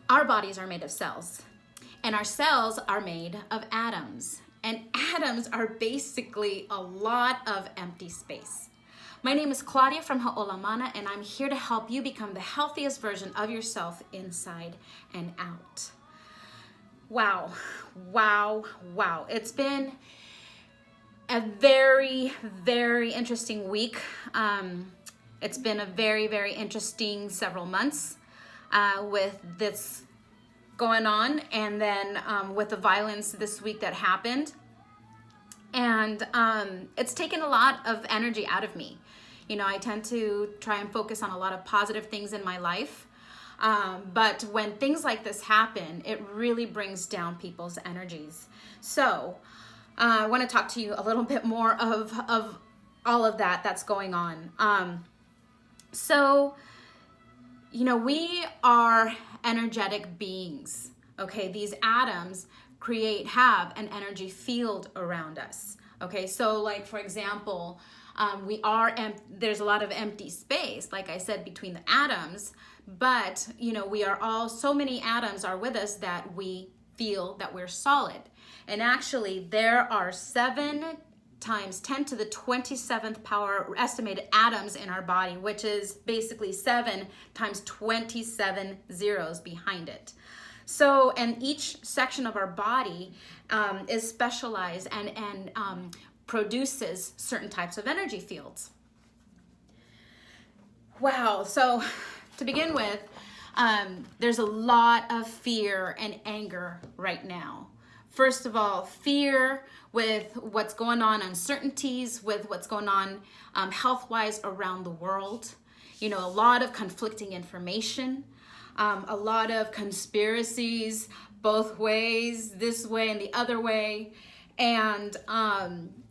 Our bodies are made of cells, and our cells are made of atoms. And atoms are basically a lot of empty space. My name is Claudia from Ha'olamana, and I'm here to help you become the healthiest version of yourself inside and out. Wow, wow, wow. It's been a very, very interesting week. It's been a very, very interesting several months with this going on, and then with the violence this week that happened. And it's taken a lot of energy out of me. You know, I tend to try and focus on a lot of positive things in my life. But when things like this happen, it really brings down people's energies. So I want to talk to you a little bit more of all of that's going on. So, you know, we are energetic beings, okay? These atoms have an energy field around us, okay? So like, for example, there's a lot of empty space, like I said, between the atoms, but, you know, so many atoms are with us that we feel that we're solid. And actually, there are 7 times 10 to the 27th power estimated atoms in our body, which is basically 7 times 27 zeros behind it. So, and each section of our body is specialized and produces certain types of energy fields. Wow. So to begin with, there's a lot of fear and anger right now. First of all, fear with what's going on, uncertainties with what's going on health-wise around the world. You know, a lot of conflicting information, a lot of conspiracies both ways, this way and the other way. And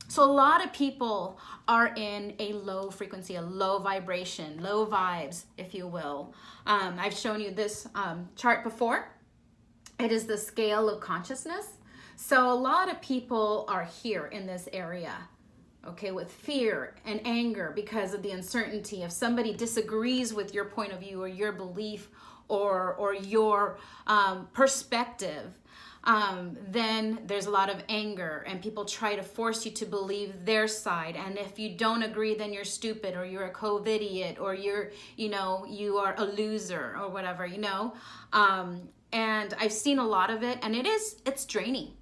so a lot of people are in a low frequency, a low vibration, low vibes, if you will. I've shown you this chart before. It is the scale of consciousness. So a lot of people are here in this area, okay, with fear and anger because of the uncertainty. If somebody disagrees with your point of view or your belief or your perspective, then there's a lot of anger and people try to force you to believe their side. And if you don't agree, then you're stupid or you're a COVID-idiot or you are a loser or whatever, you know. And I've seen a lot of it, and it's draining.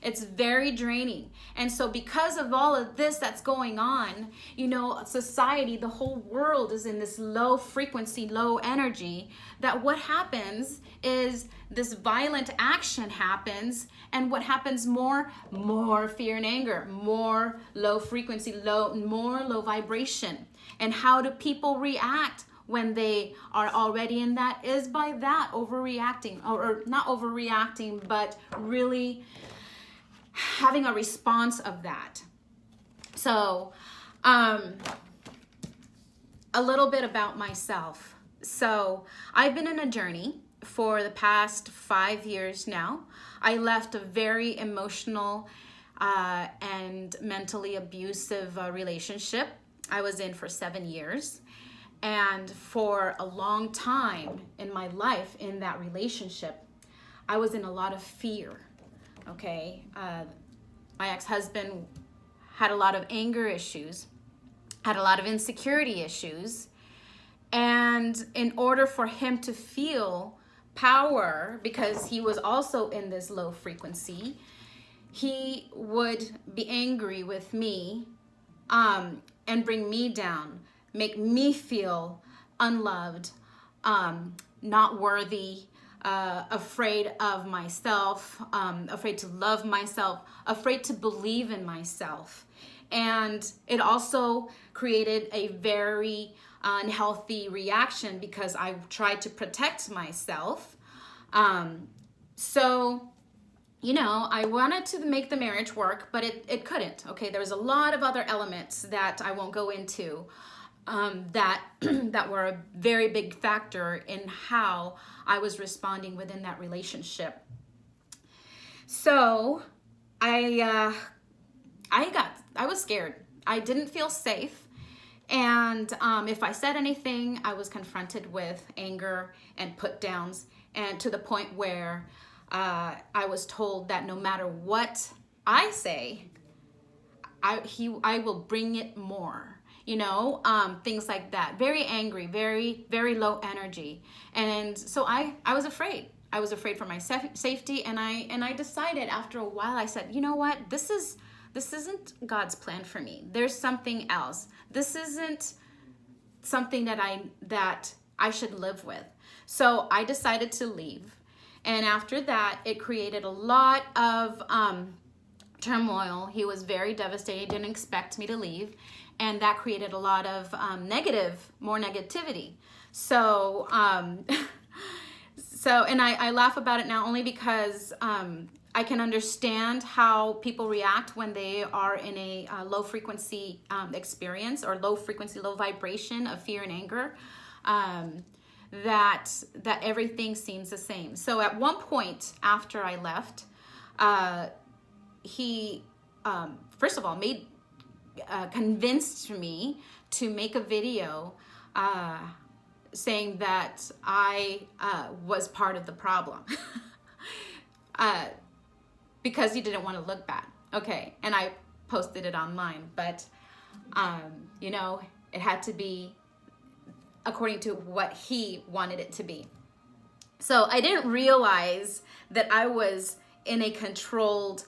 It's very draining. And so because of all of this that's going on, you know, society, the whole world is in this low frequency, low energy, that what happens is this violent action happens. And what happens more fear and anger, more low frequency, more low vibration. And how do people react when they are already in that is by that overreacting, or not overreacting, but really having a response of that. So, a little bit about myself. So, I've been in a journey for the past 5 years now. I left a very emotional and mentally abusive relationship I was in for 7 years. And for a long time in my life in that relationship, I was in a lot of fear. Okay, my ex-husband had a lot of anger issues, had a lot of insecurity issues, and in order for him to feel power, because he was also in this low frequency, he would be angry with me and bring me down, make me feel unloved, not worthy, afraid of myself, afraid to love myself, afraid to believe in myself. And it also created a very unhealthy reaction because I tried to protect myself. So, you know, I wanted to make the marriage work, but it couldn't. Okay, there was a lot of other elements that I won't go into that were a very big factor in how I was responding within that relationship. So I was scared. I didn't feel safe. And if I said anything, I was confronted with anger and put downs, and to the point where I was told that no matter what I say, I will bring it more, things like that. Very angry, very, very low energy. And so I was afraid. I was afraid for my safety, and I decided after a while, I said, you know what, this isn't God's plan for me. There's something else. This isn't something that I should live with. So I decided to leave. And after that, it created a lot of turmoil. He was very devastated, didn't expect me to leave. And that created a lot of more negativity. So, and I laugh about it now only because I can understand how people react when they are in a low frequency experience, or low frequency, low vibration of fear and anger, that everything seems the same. So at one point after I left, he first of all convinced me to make a video saying that I was part of the problem. Because he didn't want to look bad. Okay, and I posted it online, but it had to be according to what he wanted it to be. So I didn't realize that I was in a controlled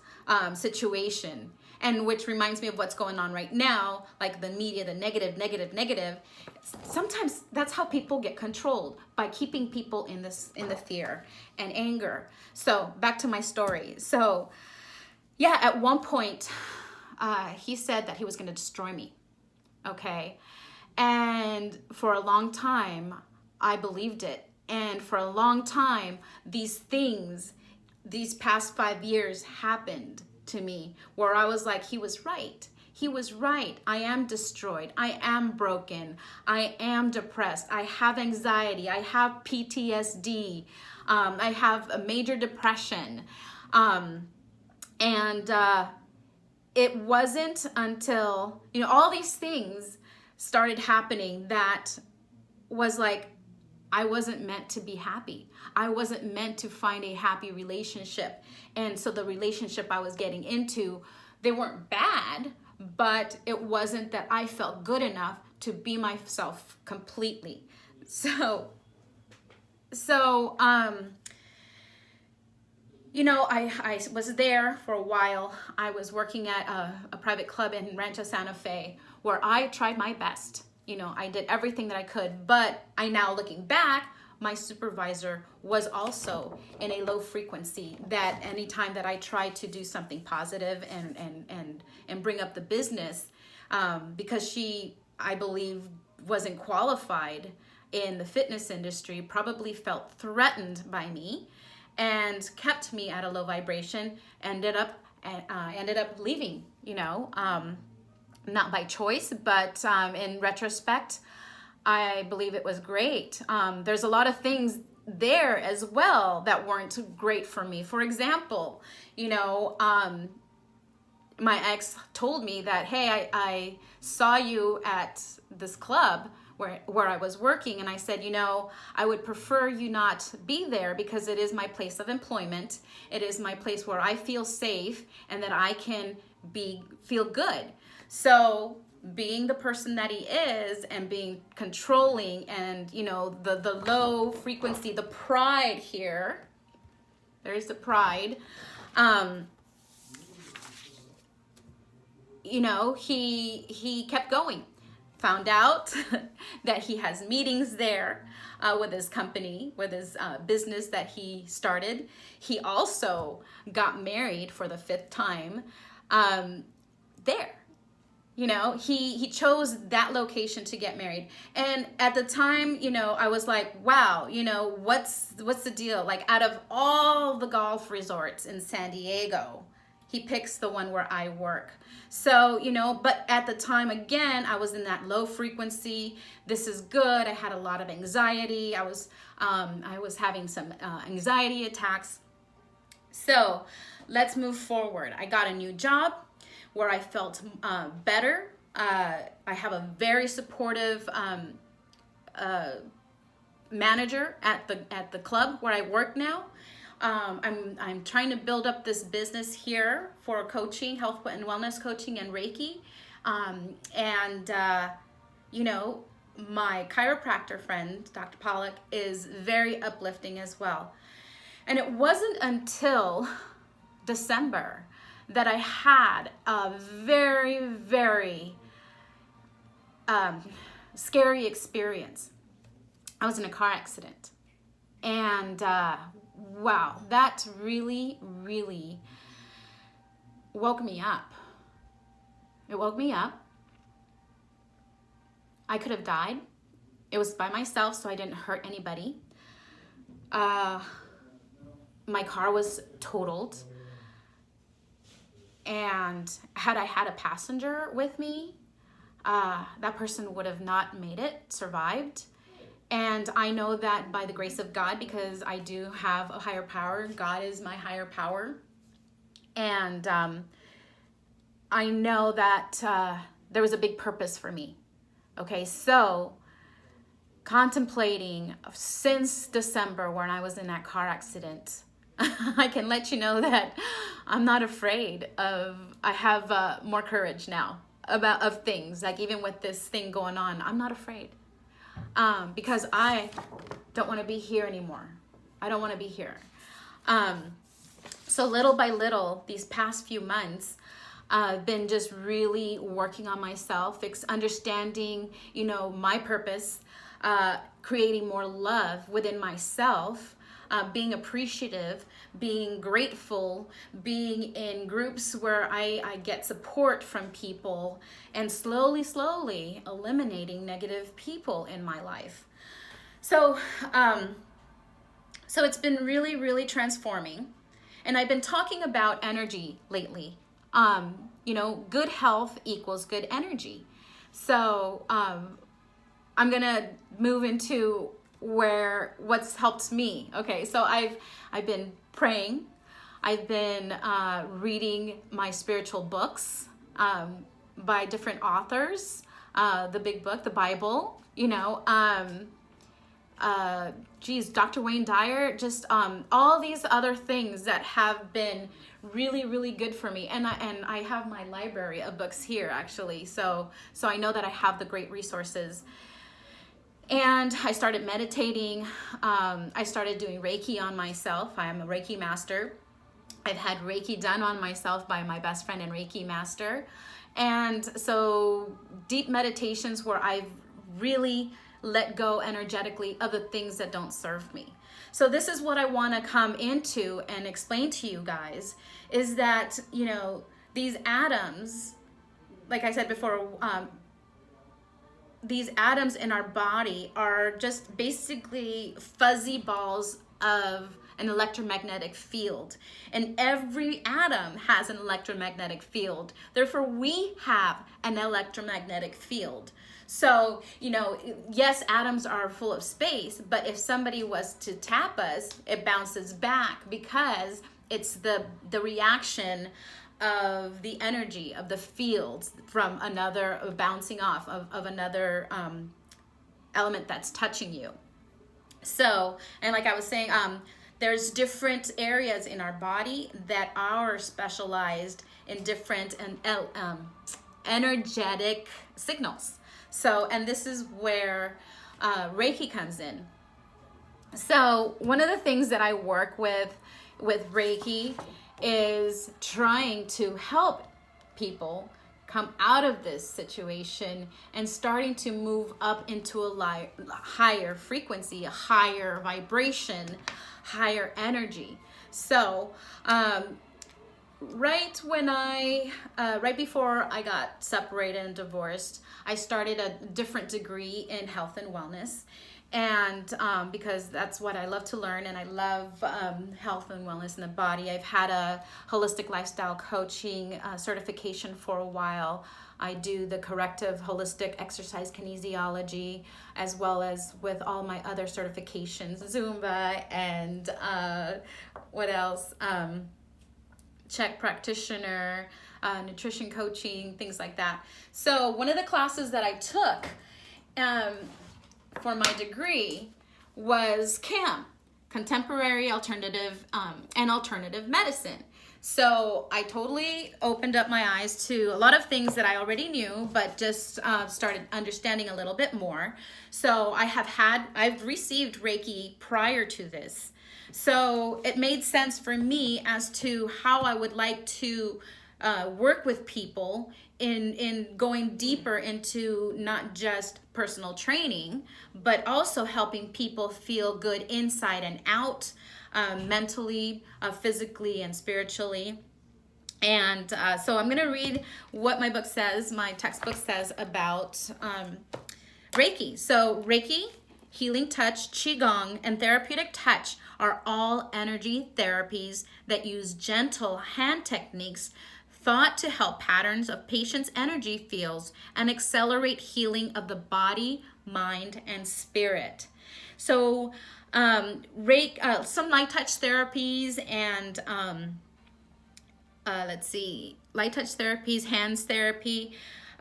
situation, and which reminds me of what's going on right now, like the media, the negative. Sometimes that's how people get controlled, by keeping people in the fear and anger. So back to my story. So yeah, at one point, he said that he was going to destroy me. Okay. And for a long time, I believed it. And for a long time, these past 5 years happened to me where I was like, he was right. He was right. I am destroyed. I am broken. I am depressed. I have anxiety. I have PTSD. I have a major depression. And it wasn't until, all these things started happening that was like, I wasn't meant to be happy. I wasn't meant to find a happy relationship. And so the relationship I was getting into, they weren't bad, but it wasn't that I felt good enough to be myself completely. So I was there for a while. I was working at a private club in Rancho Santa Fe where I tried my best. I did everything that I could, but now looking back, my supervisor was also in a low frequency, that anytime that I tried to do something positive and bring up the business, because she, I believe, wasn't qualified in the fitness industry, probably felt threatened by me and kept me at a low vibration, ended up leaving, not by choice, but in retrospect, I believe it was great. There's a lot of things there as well that weren't great for me. For example, my ex told me that, hey, I saw you at this club where I was working, and I said, I would prefer you not be there because it is my place of employment. It is my place where I feel safe and that I can feel good. So being the person that he is and being controlling and, the low frequency, the pride here, there's the pride, he kept going. Found out that he has meetings there with his company, with his business that he started. He also got married for the 5th time there. He chose that location to get married. And at the time, I was like, wow, what's the deal? Like, out of all the golf resorts in San Diego, he picks the one where I work. So, but at the time, again, I was in that low frequency. This is good. I had a lot of anxiety. I was having some anxiety attacks. So let's move forward. I got a new job where I felt better I have a very supportive manager at the club where I work now. I'm trying to build up this business here for coaching, health and wellness coaching, and Reiki. You know, my chiropractor friend, Dr. Pollock, is very uplifting as well. And it wasn't until December that I had a very, very scary experience. I was in a car accident. And wow, that really, really woke me up. It woke me up. I could have died. It was by myself, so I didn't hurt anybody. My car was totaled. And had I had a passenger with me, that person would have not made it, survived. And I know that by the grace of God, because I do have a higher power. God is my higher power. And I know that there was a big purpose for me. Okay, so contemplating since December when I was in that car accident, I can let you know that I'm not afraid of, I have more courage now of things, like even with this thing going on, I'm not afraid. Because I don't want to be here anymore. I don't want to be here. So little by little, these past few months, I've been just really working on myself, understanding, you know, my purpose, creating more love within myself, being appreciative, being grateful, being in groups where I get support from people, and slowly eliminating negative people in my life. So it's been really, really transforming. And I've been talking about energy lately. You know, good health equals good energy. So I'm gonna move into what's helped me. Okay, so I've been praying. I've been reading my spiritual books by different authors. The big book, the Bible. You know, Dr. Wayne Dyer, just all these other things that have been really, really good for me. And I have my library of books here, actually. So I know that I have the great resources. And I started meditating. I started doing Reiki on myself. I am a Reiki master. I've had Reiki done on myself by my best friend and Reiki master. And so deep meditations where I've really let go energetically of the things that don't serve me. So this is what I want to come into and explain to you guys, is that, you know, these atoms, like I said before, these atoms in our body are just basically fuzzy balls of an electromagnetic field. And every atom has an electromagnetic field. Therefore, we have an electromagnetic field. So, you know, yes, atoms are full of space, but if somebody was to tap us, it bounces back because it's the reaction of the energy of the fields from another bouncing off of another element that's touching you. So, and like I was saying, there's different areas in our body that are specialized in different energetic signals. So, and this is where Reiki comes in. So one of the things that I work with Reiki is trying to help people come out of this situation and starting to move up into a higher frequency, a higher vibration, higher energy. So right before I got separated and divorced, I started a different degree in health and wellness. And because that's what I love to learn, and I love health and wellness in the body. I've had a holistic lifestyle coaching certification for a while. I do the corrective holistic exercise kinesiology, as well as with all my other certifications, Zumba and what else? Czech practitioner, nutrition coaching, things like that. So one of the classes that I took for my degree was CAM, Contemporary Alternative and Alternative Medicine. So I totally opened up my eyes to a lot of things that I already knew, but just started understanding a little bit more. So I've received Reiki prior to this. So it made sense for me as to how I would like to work with people in going deeper into not just personal training, but also helping people feel good inside and out, mentally, physically, and spiritually. And so I'm going to read what my book says, my textbook says about Reiki. So Reiki, healing touch, Qigong, and therapeutic touch are all energy therapies that use gentle hand techniques thought to help patterns of patients' energy fields and accelerate healing of the body, mind, and spirit. So some light touch therapies and light touch therapies, hands therapy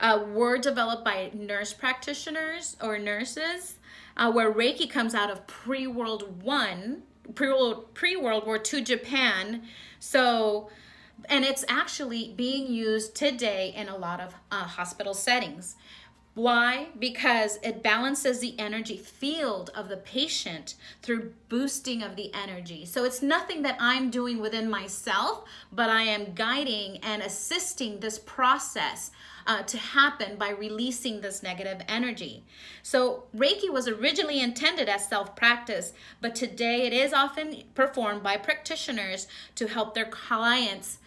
were developed by nurse practitioners or nurses, where Reiki comes out of pre-World War II Japan. So, and it's actually being used today in a lot of hospital settings. Why? Because it balances the energy field of the patient through boosting of the energy. So it's nothing that I'm doing within myself, but I am guiding and assisting this process to happen by releasing this negative energy. So Reiki was originally intended as self-practice, but today it is often performed by practitioners to help their clients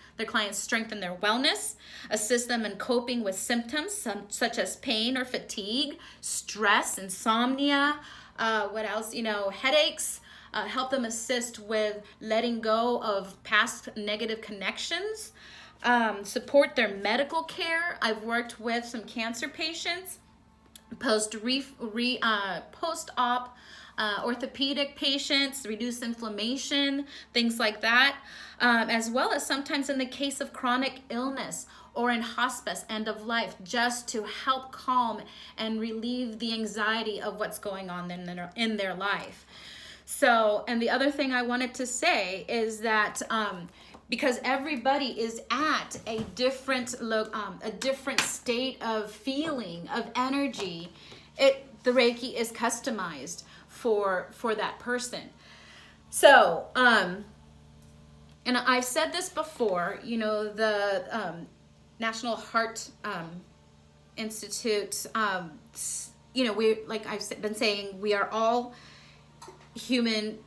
strengthen their wellness, assist them in coping with symptoms such as pain or fatigue, stress, insomnia, headaches, help them assist with letting go of past negative connections, support their medical care. I've worked with some cancer patients, post-op orthopedic patients, reduce inflammation, things like that, as well as sometimes in the case of chronic illness or in hospice, end of life, just to help calm and relieve the anxiety of what's going on in their life. So, and the other thing I wanted to say is that because everybody is at a different state of feeling, of energy, the Reiki is customized for that person. So, and I've said this before, the National Heart Institute, like I've been saying, we are all human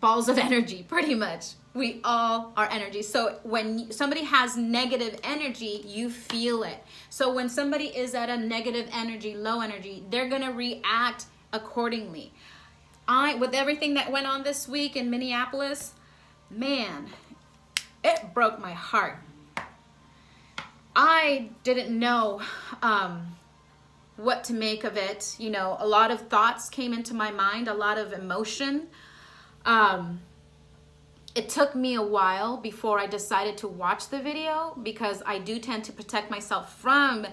balls of energy, pretty much. We all are energy. So when somebody has negative energy, you feel it. So when somebody is at a negative energy, low energy, they're going to react accordingly. With everything that went on this week in Minneapolis, man, it broke my heart. I didn't know what to make of it. A lot of thoughts came into my mind, a lot of emotion. It took me a while before I decided to watch the video, because I do tend to protect myself from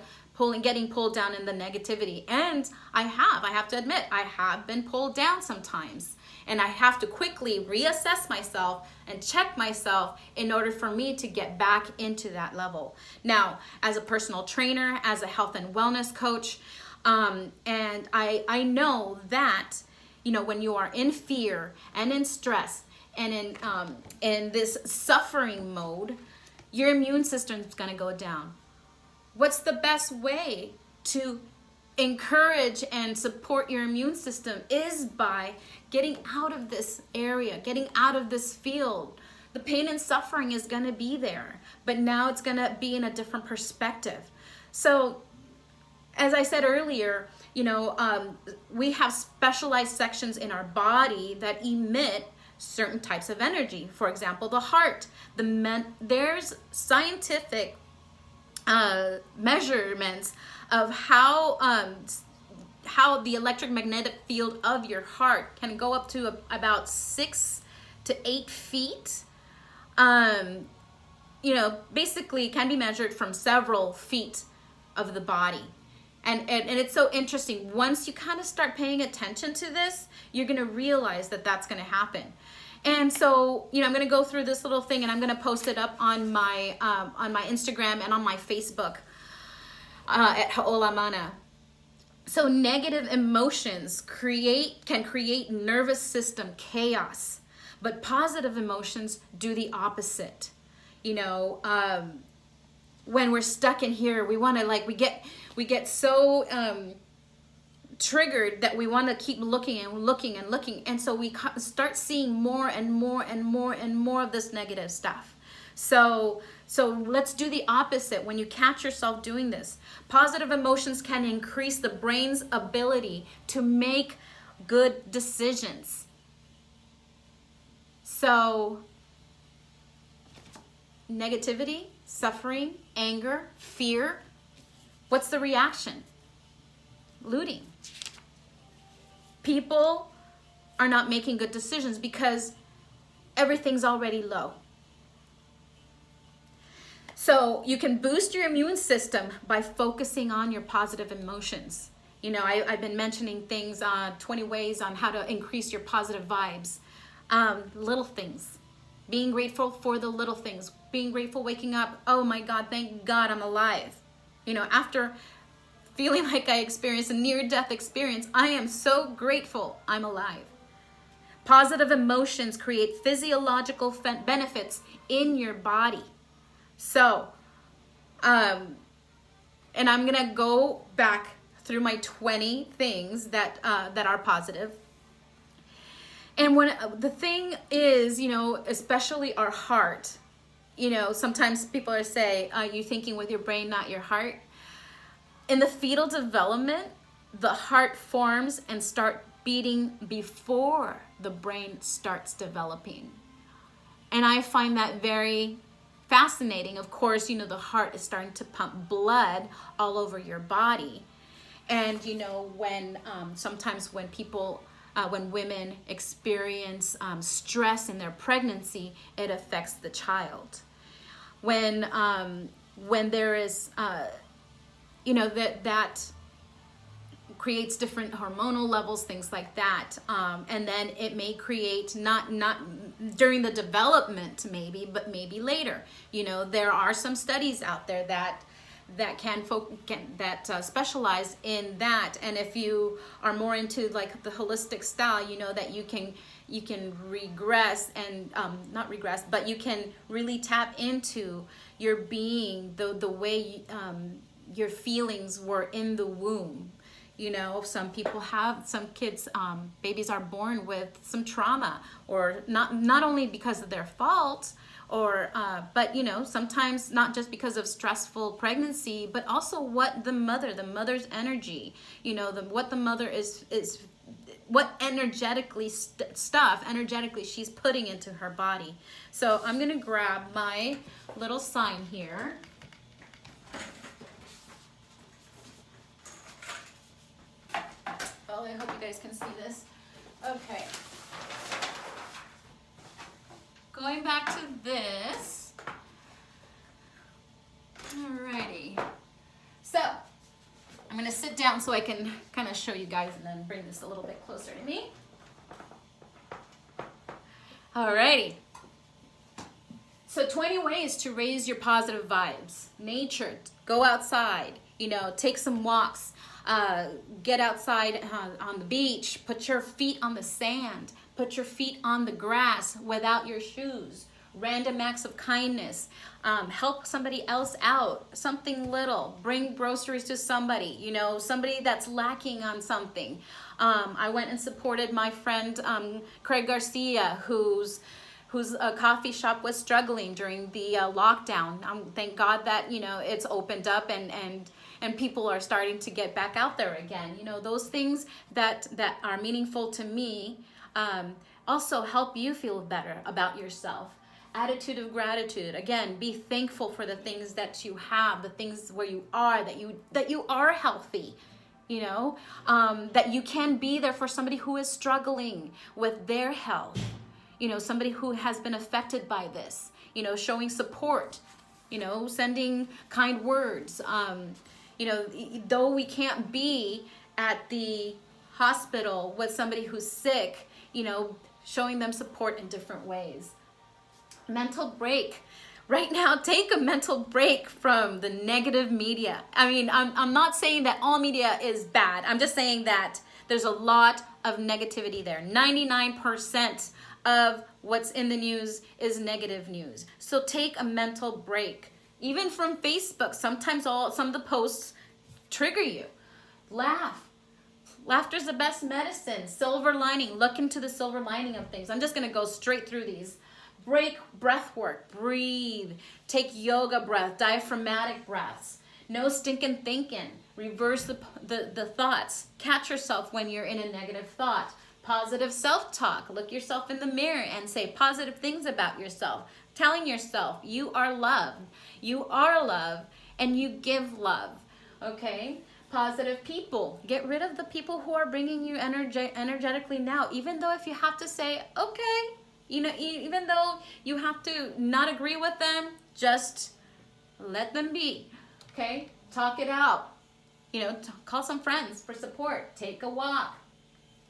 getting pulled down in the negativity. And I have to admit, I have been pulled down sometimes. And I have to quickly reassess myself and check myself in order for me to get back into that level. Now, as a personal trainer, as a health and wellness coach, and I know that, when you are in fear and in stress and in this suffering mode, your immune system is going to go down. What's the best way to encourage and support your immune system is by getting out of this area, getting out of this field. The pain and suffering is going to be there, but now it's going to be in a different perspective. So, as I said earlier, we have specialized sections in our body that emit certain types of energy. For example, the heart. There's scientific measurements of how the electromagnetic field of your heart can go up to about 6 to 8 feet. basically can be measured from several feet of the body. And it's so interesting. Once you kind of start paying attention to this, you're going to realize that that's going to happen. And so, I'm going to go through this little thing, and I'm going to post it up on my Instagram and on my Facebook at Ha'olamana. So negative emotions can create nervous system chaos, but positive emotions do the opposite. When we're stuck in here, we want to we get so triggered that we want to keep looking and looking and looking, and so we start seeing more and more and more and more of this negative stuff. So let's do the opposite. When you catch yourself doing this, positive emotions can increase the brain's ability to make good decisions. So negativity, suffering, anger, fear, what's the reaction? Looting. People are not making good decisions because everything's already low. So you can boost your immune system by focusing on your positive emotions. I've been mentioning things, 20 ways on how to increase your positive vibes. Little things. Being grateful for the little things. Being grateful waking up. Oh my God, thank God I'm alive. After feeling like I experienced a near-death experience, I am so grateful I'm alive. Positive emotions create physiological benefits in your body. So, and I'm going to go back through my 20 things that are positive. And the thing is, especially our heart, sometimes people say, are you thinking with your brain, not your heart? In the fetal development, the heart forms and start beating before the brain starts developing. And I find that very fascinating. Of course, the heart is starting to pump blood all over your body. And, when sometimes when women experience stress in their pregnancy, it affects the child. When there is, that creates different hormonal levels, things like that. And then it may create, not during the development maybe, but maybe later. There are some studies out there that specialize in that. And if you are more into like the holistic style, that you can regress and not regress, but you can really tap into your being, the way your feelings were in the womb. Some kids, babies are born with some trauma, or not only because of their fault, but sometimes not just because of stressful pregnancy, but also what the mother's energy, what the mother is what energetically she's putting into her body. So I'm gonna grab my little sign here. I hope you guys can see this. Okay. Going back to this. Alrighty. So, I'm going to sit down so I can kind of show you guys and then bring this a little bit closer to me. Alrighty. So 20 ways to raise your positive vibes. Nature, go outside, take some walks. Get outside on the beach, put your feet on the sand, put your feet on the grass without your shoes. Random acts of kindness, help somebody else out, something little, bring groceries to somebody, somebody that's lacking on something. I went and supported my friend Craig Garcia, whose coffee shop was struggling during the lockdown. Thank God that it's opened up and people are starting to get back out there again. Those things that are meaningful to me also help you feel better about yourself. Attitude of gratitude. Again, be thankful for the things that you have, the things where you are, that you are healthy. That you can be there for somebody who is struggling with their health. somebody who has been affected by this, showing support, sending kind words. Though we can't be at the hospital with somebody who's sick, showing them support in different ways. Mental break. Right now, take a mental break from the negative media. I mean, I'm not saying that all media is bad. I'm just saying that there's a lot of negativity there. 99% of what's in the news is negative news. So take a mental break. Even from Facebook, sometimes some of the posts trigger you. Laugh. Laughter's the best medicine. Silver lining. Look into the silver lining of things. I'm just going to go straight through these. Break breath work. Breathe. Take yoga breath, diaphragmatic breaths. No stinking thinking. Reverse the thoughts. Catch yourself when you're in a negative thought. Positive self-talk. Look yourself in the mirror and say positive things about yourself. Telling yourself you are loved. You are love and you give love. Okay? Positive people. Get rid of the people who are bringing you energetically now. Even though if you have to say, okay, even though you have to not agree with them, just let them be. Okay? Talk it out. Call some friends for support. Take a walk.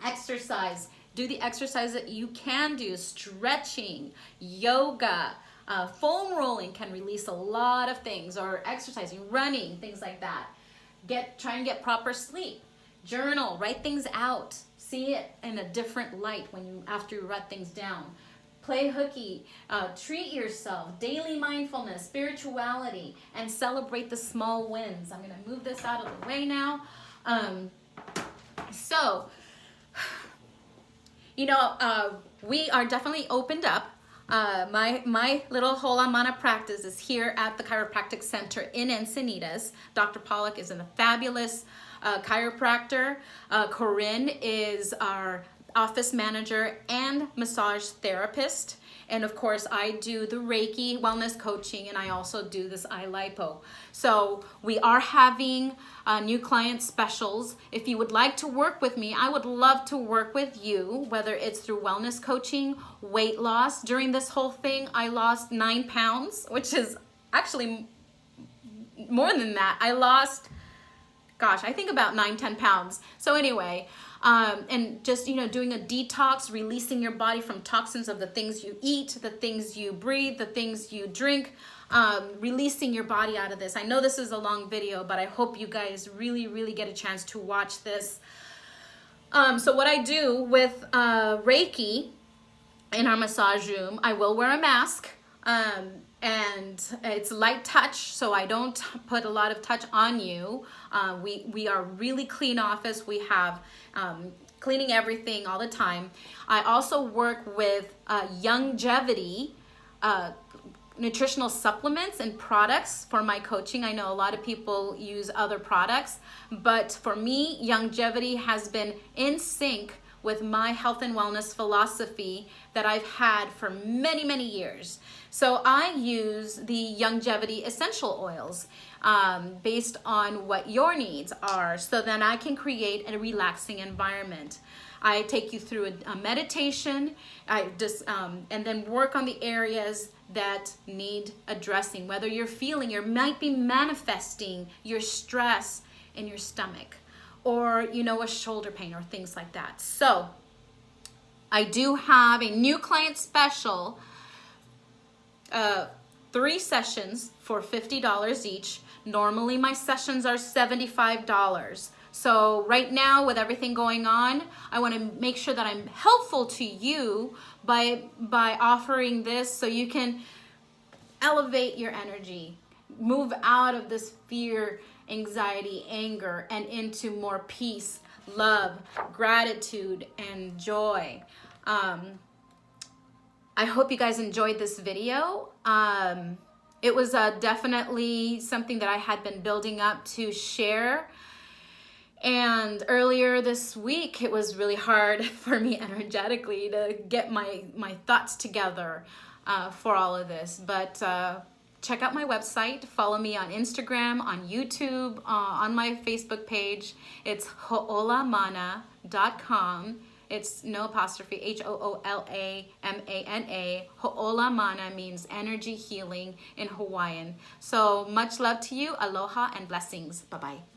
Exercise. Do the exercise that you can do. Stretching, yoga, foam rolling can release a lot of things, or exercising, running, things like that. Try and get proper sleep. Journal, write things out. See it in a different light after you write things down. Play hooky, treat yourself, daily mindfulness, spirituality, and celebrate the small wins. I'm gonna move this out of the way now. We are definitely opened up. My little Hola Mana practice is here at the Chiropractic Center in Encinitas. Dr. Pollock is a fabulous chiropractor. Corinne is our office manager and massage therapist. And of course, I do the Reiki wellness coaching, and I also do this eye lipo. So we are having new client specials. If you would like to work with me, I would love to work with you, whether it's through wellness coaching, weight loss. During this whole thing, I lost 9 pounds, which is actually more than that. I lost, I think about 9-10 pounds. So anyway, and just, doing a detox, releasing your body from toxins of the things you eat, the things you breathe, the things you drink, releasing your body out of this. I know this is a long video, but I hope you guys really, really get a chance to watch this. So what I do with Reiki in our massage room, I will wear a mask. And it's light touch, so I don't put a lot of touch on you. We are really clean office. We have cleaning everything all the time. I also work with Youngevity nutritional supplements and products for my coaching. I know a lot of people use other products, but for me, Youngevity has been in sync with my health and wellness philosophy that I've had for many, many years. So I use the Youngevity essential oils based on what your needs are, so then I can create a relaxing environment. I take you through a meditation, and then work on the areas that need addressing. Whether you might be manifesting your stress in your stomach, or a shoulder pain or things like that. So I do have a new client special, 3 sessions for $50 each. Normally my sessions are $75. So right now, with everything going on, I want to make sure that I'm helpful to you by offering this, so you can elevate your energy, move out of this fear, anxiety, anger, and into more peace, love, gratitude, and joy. I hope you guys enjoyed this video. It was definitely something that I had been building up to share. And earlier this week, it was really hard for me energetically to get my thoughts together for all of this. But check out my website, follow me on Instagram, on YouTube, on my Facebook page. It's hoolamana.com. It's no apostrophe, Hoolamana. Ho'olamana means energy healing in Hawaiian. So much love to you. Aloha and blessings. Bye-bye.